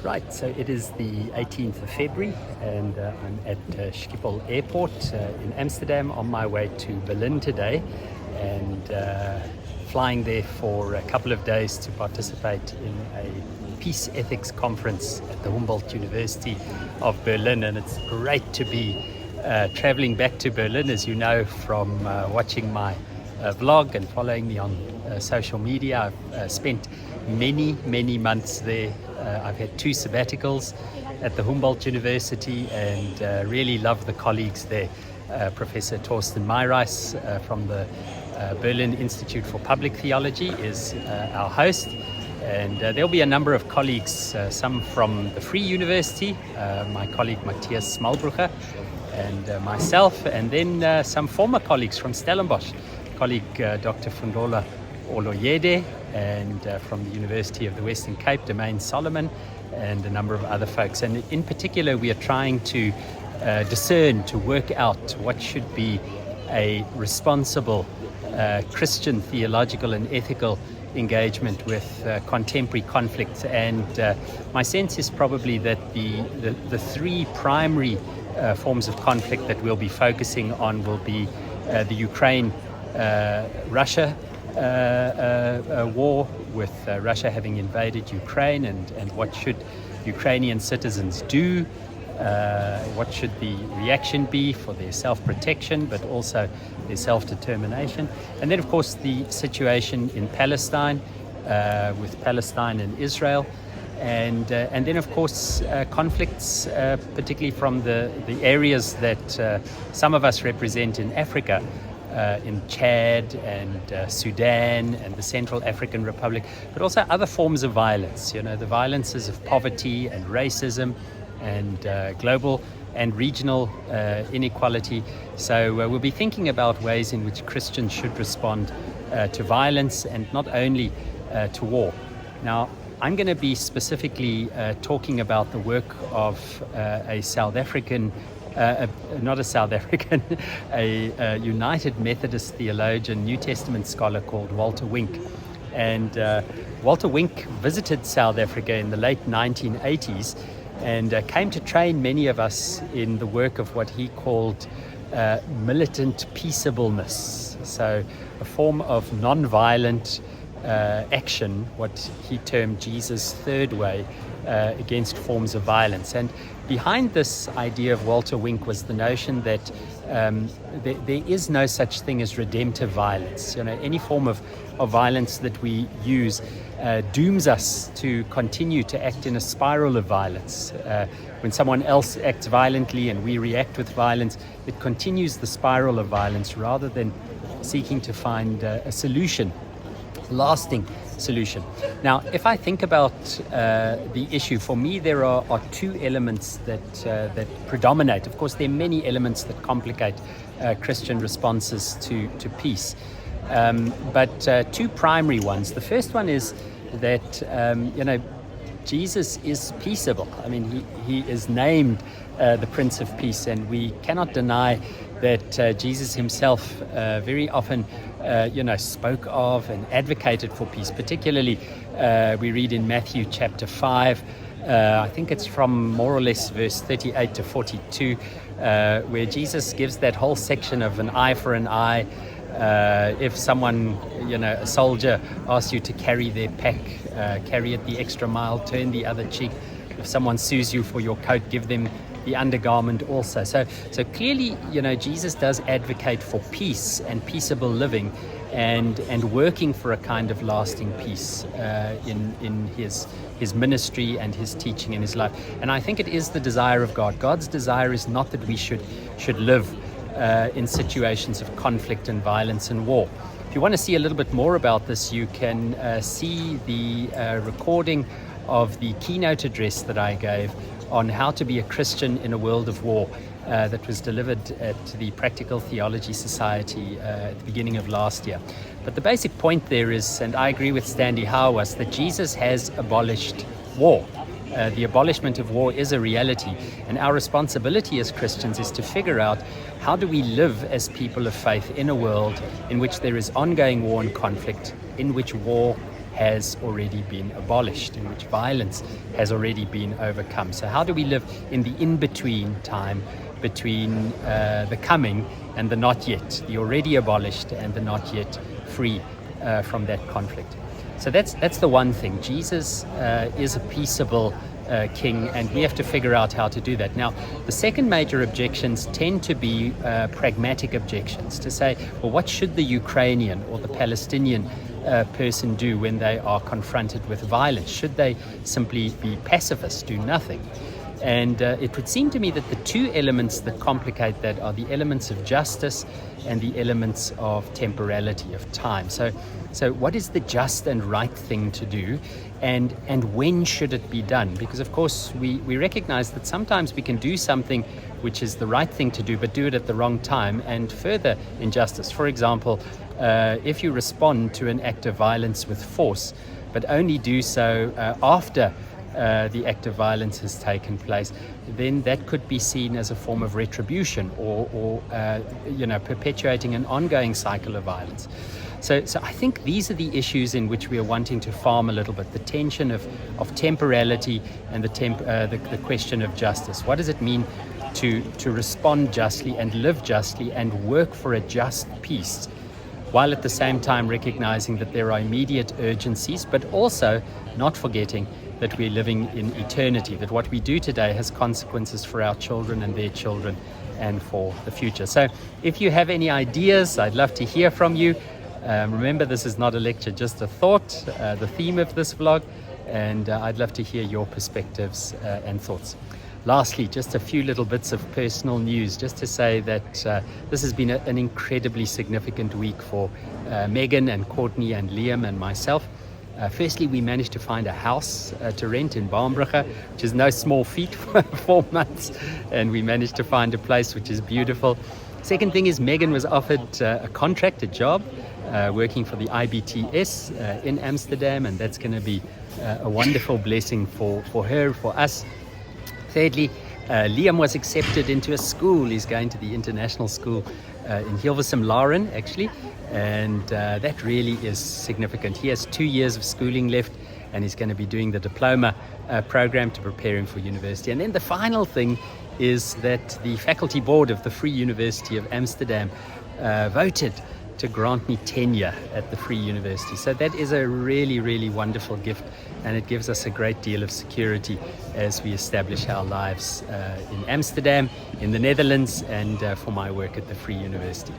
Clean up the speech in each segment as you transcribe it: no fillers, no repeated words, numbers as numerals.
Right, so it is the 18th of February and I'm at Schiphol Airport in Amsterdam on my way to Berlin today and flying there for a couple of days to participate in a peace ethics conference at the Humboldt University of Berlin. And it's great to be traveling back to Berlin, as you know from watching my vlog and following me on social media. I've spent many months there. I've had 2 sabbaticals at the Humboldt University and really love the colleagues there. Professor Torsten Meireis from the Berlin Institute for Public Theology is our host, and there'll be a number of colleagues, some from the Free University, my colleague Matthias Smallbrucher and myself, and then some former colleagues from Stellenbosch, colleague Dr. Fundola Oloyede, and from the University of the Western Cape, Domain Solomon, and a number of other folks. And in particular, we are trying to discern, to work out what should be a responsible Christian theological and ethical engagement with contemporary conflict. And my sense is probably that the 3 primary forms of conflict that we'll be focusing on will be the Ukraine-Russia war, with Russia having invaded Ukraine, and what should Ukrainian citizens do, what should the reaction be for their self-protection but also their self-determination, and then of course the situation in Palestine, with Palestine and Israel, and then of course conflicts particularly from the areas that some of us represent in Africa, in Chad and Sudan and the Central African Republic, but also other forms of violence, the violences of poverty and racism and global and regional inequality. So we'll be thinking about ways in which Christians should respond to violence and not only to war. Now, I'm going to be specifically talking about the work of a South African not a South African, a United Methodist theologian, New Testament scholar called Walter Wink. And Walter Wink visited South Africa in the late 1980s and came to train many of us in the work of what he called militant peaceableness. So a form of non-violent action, what he termed Jesus' third way against forms of violence. And behind this idea of Walter Wink was the notion that there is no such thing as redemptive violence. Any form of violence that we use dooms us to continue to act in a spiral of violence. When someone else acts violently and we react with violence, it continues the spiral of violence rather than seeking to find a solution, lasting solution. Now, if I think about the issue, for me there are 2 elements that predominate. Of course, there are many elements that complicate Christian responses to peace, but 2 primary ones. The first one is that Jesus is peaceable. I mean, he is named the Prince of Peace, and we cannot deny that Jesus himself very often spoke of and advocated for peace. Particularly we read in Matthew chapter 5, I think it's from more or less verse 38 to 42, where Jesus gives that whole section of an eye for an eye. If someone, a soldier asks you to carry their pack, carry it the extra mile, turn the other cheek. If someone sues you for your coat, give them the undergarment also. So clearly, Jesus does advocate for peace and peaceable living, and working for a kind of lasting peace in his ministry and his teaching in his life. And I think it is the desire of God. God's desire is not that we should live in situations of conflict and violence and war. If you want to see a little bit more about this, you can see the recording of the keynote address that I gave on how to be a Christian in a world of war, that was delivered at the Practical Theology Society at the beginning of last year. But the basic point there is, and I agree with Stanley Hauerwas, that Jesus has abolished war. The abolishment of war is a reality, and our responsibility as Christians is to figure out how do we live as people of faith in a world in which there is ongoing war and conflict, in which war has already been abolished, in which violence has already been overcome. So how do we live in the in-between time between the coming and the not yet, the already abolished and the not yet free from that conflict? So that's the one thing. Jesus is a peaceable king, and we have to figure out how to do that. Now, the second major objections tend to be pragmatic objections, to say, well, what should the Ukrainian or the Palestinian person do when they are confronted with violence? Should they simply be pacifists, do nothing? And it would seem to me that the two elements that complicate that are the elements of justice and the elements of temporality, of time. So what is the just and right thing to do, and when should it be done? Because of course we recognize that sometimes we can do something which is the right thing to do, but do it at the wrong time, and further injustice. For example, if you respond to an act of violence with force, but only do so after the act of violence has taken place, then that could be seen as a form of retribution or perpetuating an ongoing cycle of violence. So I think these are the issues in which we are wanting to farm a little bit, the tension of temporality and the question of justice. What does it mean to respond justly and live justly and work for a just peace, while at the same time recognizing that there are immediate urgencies, but also not forgetting that we're living in eternity, that what we do today has consequences for our children and their children and for the future. So if you have any ideas, I'd love to hear from you. Remember, this is not a lecture, just a thought, the theme of this vlog, and I'd love to hear your perspectives and thoughts. Lastly, just a few little bits of personal news, just to say that this has been an incredibly significant week for Megan and Courtney and Liam and myself. Firstly, we managed to find a house to rent in Baumbrugge, which is no small feat for 4 months, and we managed to find a place which is beautiful. Second thing is Megan was offered a contracted job working for the IBTS in Amsterdam, and that's going to be a wonderful blessing for her, for us. Thirdly, Liam was accepted into a school. He's going to the international school in Hilversum Laren, actually, and that really is significant. He has 2 years of schooling left, and he's going to be doing the diploma program to prepare him for university. And then the final thing is that the faculty board of the Free University of Amsterdam voted to grant me tenure at the Free University. So that is a really, really wonderful gift, and it gives us a great deal of security as we establish our lives in Amsterdam, in the Netherlands, and for my work at the Free University.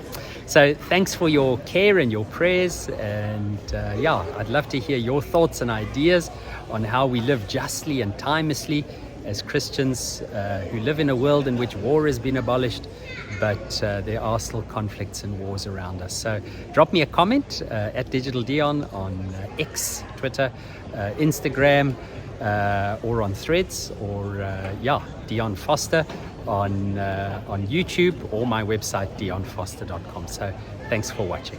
So thanks for your care and your prayers, and I'd love to hear your thoughts and ideas on how we live justly and timelessly as Christians who live in a world in which war has been abolished, but there are still conflicts and wars around us. So drop me a comment at Digital Dion on X, Twitter, Instagram, or on Threads, or Dion Foster on YouTube, or my website dionfoster.com. So thanks for watching.